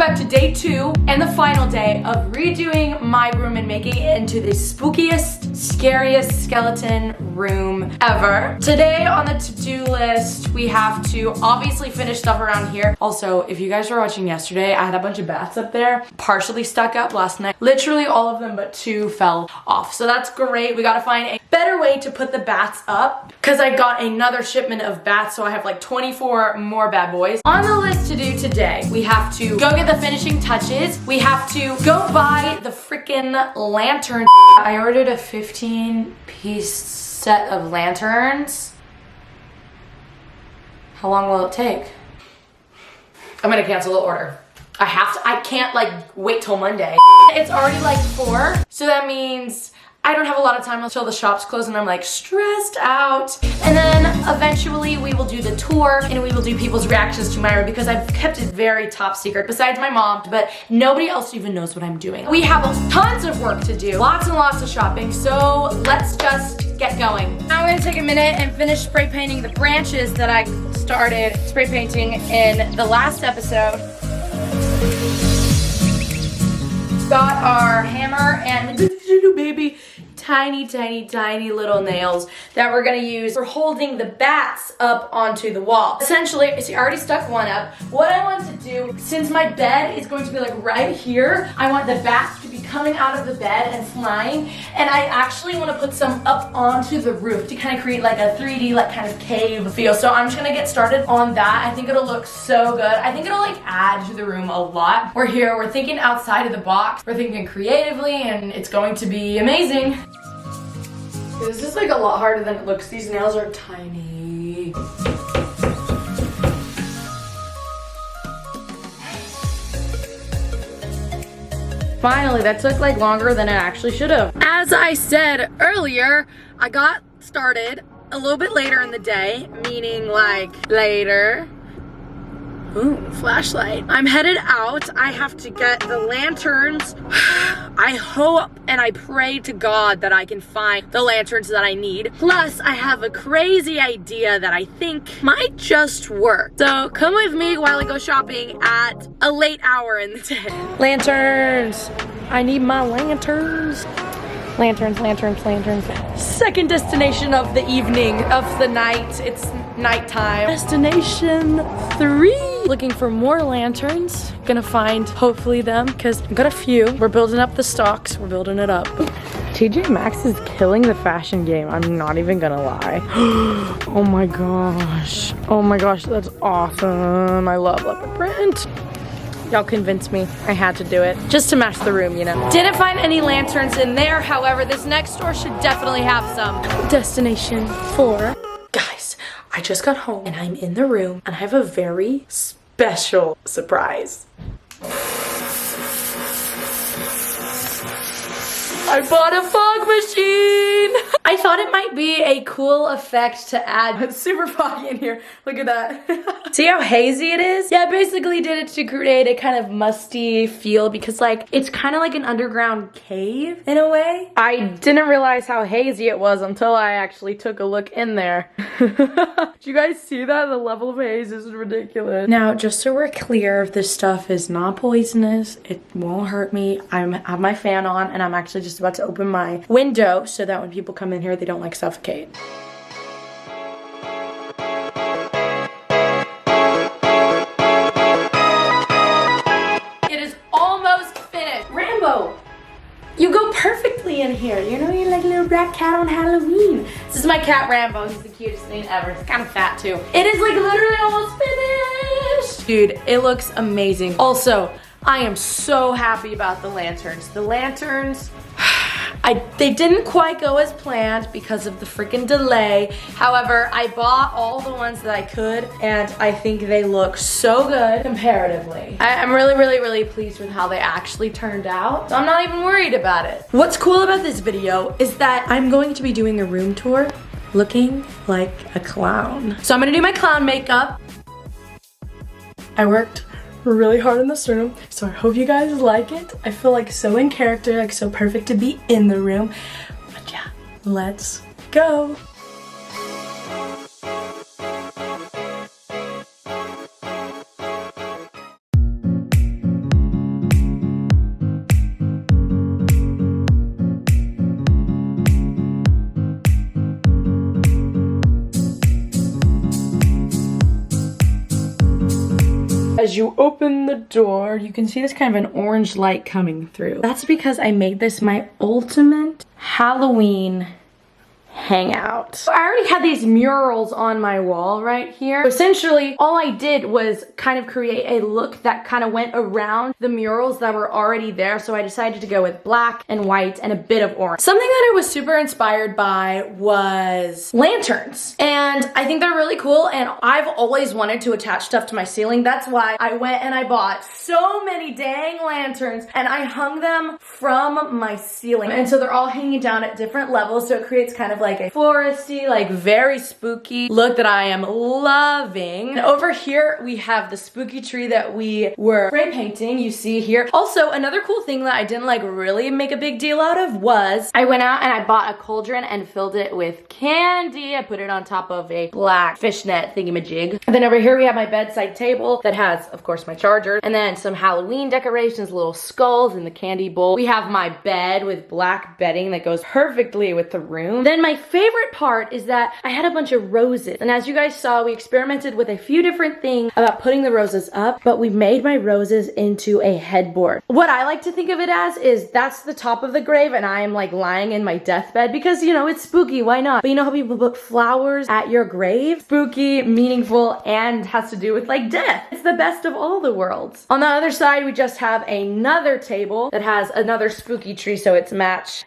back to day 2 and the final day of redoing my room and making it into the spookiest, scariest skeleton room ever. Today on the to-do list, we have to obviously finish stuff around here. Also, if you guys were watching yesterday, I had a bunch of bats up there, partially stuck up last night. Literally all of them but 2 fell off. So that's great. We gotta find a better way to put the bats up because I got another shipment of bats, so I have like 24 more bad boys. On the list to do today, we have to go get the finishing touches. We have to go buy the freaking lantern. I ordered a 15-piece set of lanterns. How long will it take? I'm gonna cancel the order. I can't like wait till Monday. It's already like 4, so that means I don't have a lot of time until the shops close and I'm like stressed out. And then eventually we will do the tour and we will do people's reactions to my room because I've kept it very top secret besides my mom, but nobody else even knows what I'm doing. We have tons of work to do, lots and lots of shopping, so let's just get going. Now I'm gonna take a minute and finish spray painting the branches that I started spray painting in the last episode. Got our hammer and baby tiny little nails that we're gonna use for holding the bats up onto the wall. Essentially, see, I already stuck one up. What I want to do, since my bed is going to be like right here, I want the bats to be coming out of the bed and flying, and I actually want to put some up onto the roof to kind of create like a 3D like kind of cave feel. So I'm just gonna get started on that. I think it'll look so good. I think it'll like add to the room a lot. We're here, we're thinking outside of the box, we're thinking creatively, and it's going to be amazing. This is like a lot harder than it looks. These nails are tiny. Finally, that took like longer than it actually should have. As I said earlier, I got started a little bit later in the day, meaning like later. Ooh, flashlight. I'm headed out. I have to get the lanterns. I hope and I pray to God that I can find the lanterns that I need. Plus, I have a crazy idea that I think might just work. So come with me while I go shopping at a late hour in the day. Lanterns. I need my lanterns. Lanterns. Second destination of the evening, of the night. It's nighttime. Destination 3. Looking for more lanterns. Gonna find, hopefully, them, because I've got a few. We're building up the stocks. We're building it up. TJ Maxx is killing the fashion game. I'm not even gonna lie. Oh my gosh. Oh my gosh, that's awesome. I love leopard print. Y'all convinced me. I had to do it. Just to match the room, you know. Didn't find any lanterns in there. However, this next store should definitely have some. Destination 4. Guys, I just got home and I'm in the room and I have a very special surprise. I bought a fog machine. I thought it might be a cool effect to add. It's super foggy in here. Look at that. See how hazy it is? Yeah, I basically did it to create a kind of musty feel because like it's kind of like an underground cave in a way. I didn't realize how hazy it was until I actually took a look in there. Did you guys see that? The level of haze is ridiculous. Now, just so we're clear, this stuff is not poisonous. It won't hurt me. I have my fan on and I'm actually just about to open my window so that when people come in here, they don't like suffocate. It is almost finished. Rambo, you go perfectly in here. You know, you're like a little black cat on Halloween. This is my cat Rambo. He's the cutest thing ever. He's kind of fat too. It is like literally almost finished. Dude, it looks amazing. Also, I am so happy about the lanterns. The lanterns, they didn't quite go as planned because of the freaking delay. However, I bought all the ones that I could and I think they look so good comparatively. I'm really pleased with how they actually turned out. So I'm not even worried about it. What's cool about this video is that I'm going to be doing a room tour looking like a clown. So I'm gonna do my clown makeup. I worked really hard in this room, so I hope you guys like it. I feel like so in character, like so perfect to be in the room. But yeah, let's go. as you open the door, you can see this kind of an orange light coming through. That's because I made this my ultimate Halloween hangout. So I already had these murals on my wall right here. Essentially, all I did was kind of create a look that kind of went around the murals that were already there. So I decided to go with black and white and a bit of orange. Something that I was super inspired by was lanterns. And I think they're really cool, and I've always wanted to attach stuff to my ceiling. That's why I went and I bought so many dang lanterns and I hung them from my ceiling. And so they're all hanging down at different levels, so it creates kind of like a foresty, like very spooky look that I am loving. And over here we have the spooky tree that we were spray painting, you see here. Also, another cool thing that I didn't like really make a big deal out of was I went out and I bought a cauldron and filled it with candy. I put it on top of a black fishnet thingamajig. And then over here we have my bedside table that has, of course, my charger, and then some Halloween decorations, little skulls in the candy bowl. We have my bed with black bedding that goes perfectly with the room. Then my favorite part is that I had a bunch of roses. And as you guys saw, we experimented with a few different things about putting the roses up, but we made my roses into a headboard. What I like to think of it as is that's the top of the grave and I am like lying in my deathbed because, you know, it's spooky, why not? But you know how people put flowers at your grave? Spooky, meaningful, and has to do with like death. It's the best of all the worlds. On the other side, we just have another table that has another spooky tree, so it's match.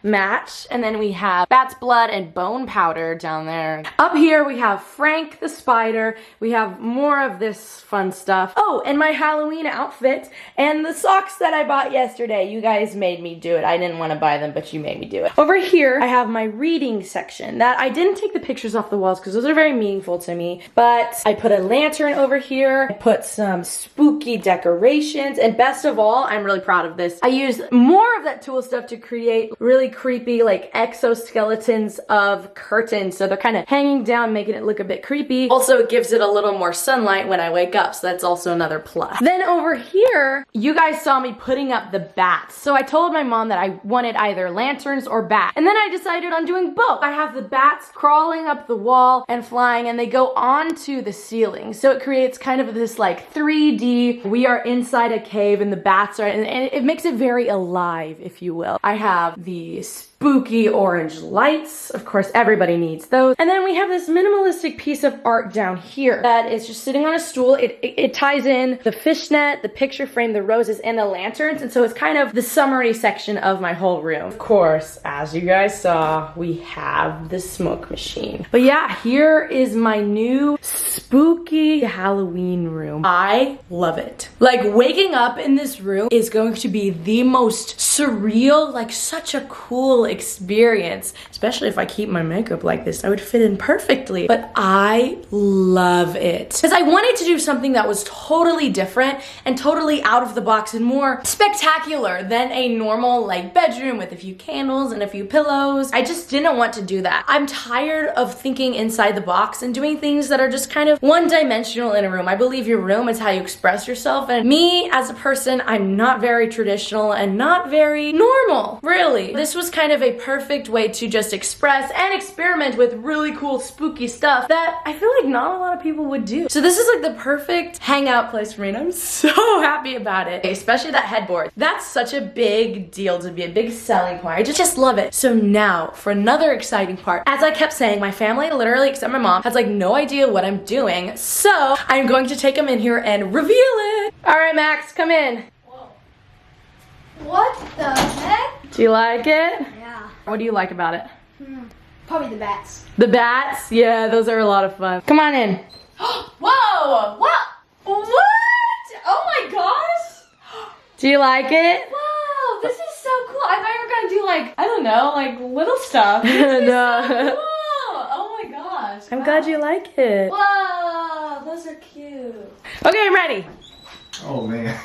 And then we have bat's blood and bone powder down there. Up here we have Frank the spider. We have more of this fun stuff. Oh, and my Halloween outfit and the socks that I bought yesterday. You guys made me do it. I didn't want to buy them, but you made me do it. Over here I have my reading section that I didn't take the pictures off the walls because those are very meaningful to me, but I put a lantern over here. I put some spooky decorations, and best of all, I'm really proud of this, I used more of that tulle stuff to create really creepy like exoskeletons of curtains, so they're kind of hanging down, making it look a bit creepy. Also, it gives it a little more sunlight when I wake up, so that's also another plus. Then over here, you guys saw me putting up the bats. So I told my mom that I wanted either lanterns or bats, and then I decided on doing both. I have the bats crawling up the wall and flying, and they go onto the ceiling, so it creates kind of this like 3D, we are inside a cave and the bats are, and it makes it very alive, if you will. I have these spooky orange lights. Of course, everybody needs those. And then we have this minimalistic piece of art down here that is just sitting on a stool. It ties in the fishnet, the picture frame, the roses, and the lanterns. And so it's kind of the summary section of my whole room. Of course, as you guys saw, we have the smoke machine. But yeah, here is my new spooky Halloween room. I love it. Like, waking up in this room is going to be the most surreal, like such a cool experience, especially if I keep my makeup like this. I would fit in perfectly, but I love it because I wanted to do something that was totally different and totally out of the box and more spectacular than a normal like bedroom with a few candles and a few pillows. I just didn't want to do that. I'm tired of thinking inside the box and doing things that are just kind of one-dimensional in a room. I believe your room is how you express yourself, and me as a person, I'm not very traditional and not very normal, really. This was kind of a perfect way to just express and experiment with really cool spooky stuff that I feel like not a lot of people would do. So this is like the perfect hangout place for me, and I'm so happy about it. Especially that headboard. That's such a big deal to be a big selling point. I just love it. So now for another exciting part. As I kept saying, my family, literally except my mom, has like no idea what I'm doing. So I'm going to take them in here and reveal it. All right, Max, come in. Whoa. What the heck? Do you like it? Yeah. What do you like about it? Probably the bats. The bats? Yeah, those are a lot of fun. Come on in. Whoa! What? Oh my gosh! Do you like it? Wow, this is so cool. I thought you were gonna do like, I don't know, like little stuff. No. So cool. Oh my gosh. I'm glad you like it. Wow, those are cute. Okay, I'm ready. Oh man.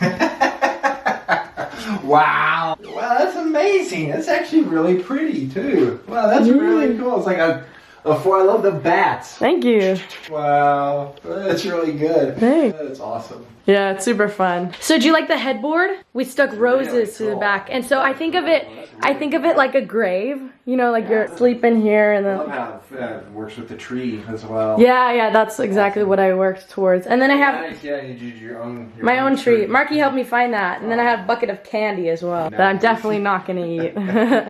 Wow. Wow, that's amazing. That's actually really pretty too. Wow, that's really cool. It's like a I love the bats. Thank you. Wow, that's really good. Thanks. That's awesome. Yeah, it's super fun. So do you like the headboard? We stuck roses to the cool. back. And so I think of it like a grave. You know, like you're sleeping here and I love then how it works with the tree as well. yeah, that's exactly what I worked towards. And then I have Nice, yeah, you did your own. my own tree. Marky helped me find that. And then I have a bucket of candy as well that I'm definitely not gonna eat.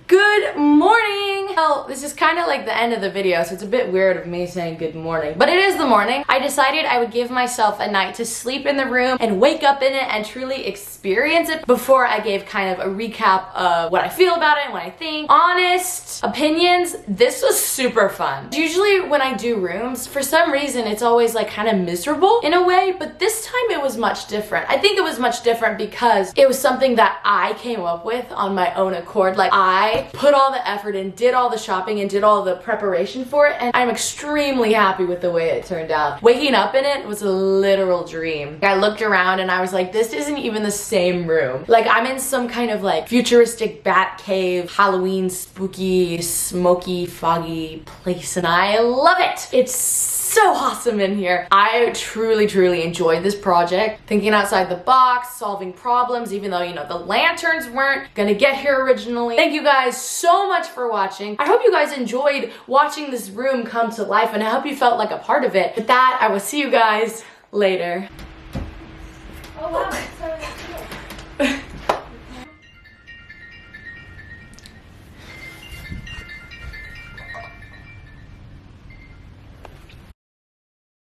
Good morning! Well, this is kind of like the end of the video, so it's a bit weird of me saying good morning. But it is the morning. I decided I would give myself a night to sleep in the room and wake up in it and truly experience it before I gave kind of a recap of what I feel about it and what I think. Honest opinions, this was super fun. Usually when I do rooms, for some reason it's always like kind of miserable in a way, but this time it was much different. I think it was much different because it was something that I came up with on my own accord. Like I put all the effort in, did all the shopping and did all the preparation for it, and I'm extremely happy with the way it turned out. Waking up in it was a literal dream. I looked around and I was like, this isn't even the same room. Like I'm in some kind of like futuristic bat cave, Halloween spooky, smoky, foggy place, and I love it. It's so awesome in here. I truly enjoyed this project. Thinking outside the box, solving problems, even though, you know, the lanterns weren't gonna get here originally. Thank you guys so much for watching. I hope you guys enjoyed watching this room come to life, and I hope you felt like a part of it. With that, I will see you guys later. Oh wow.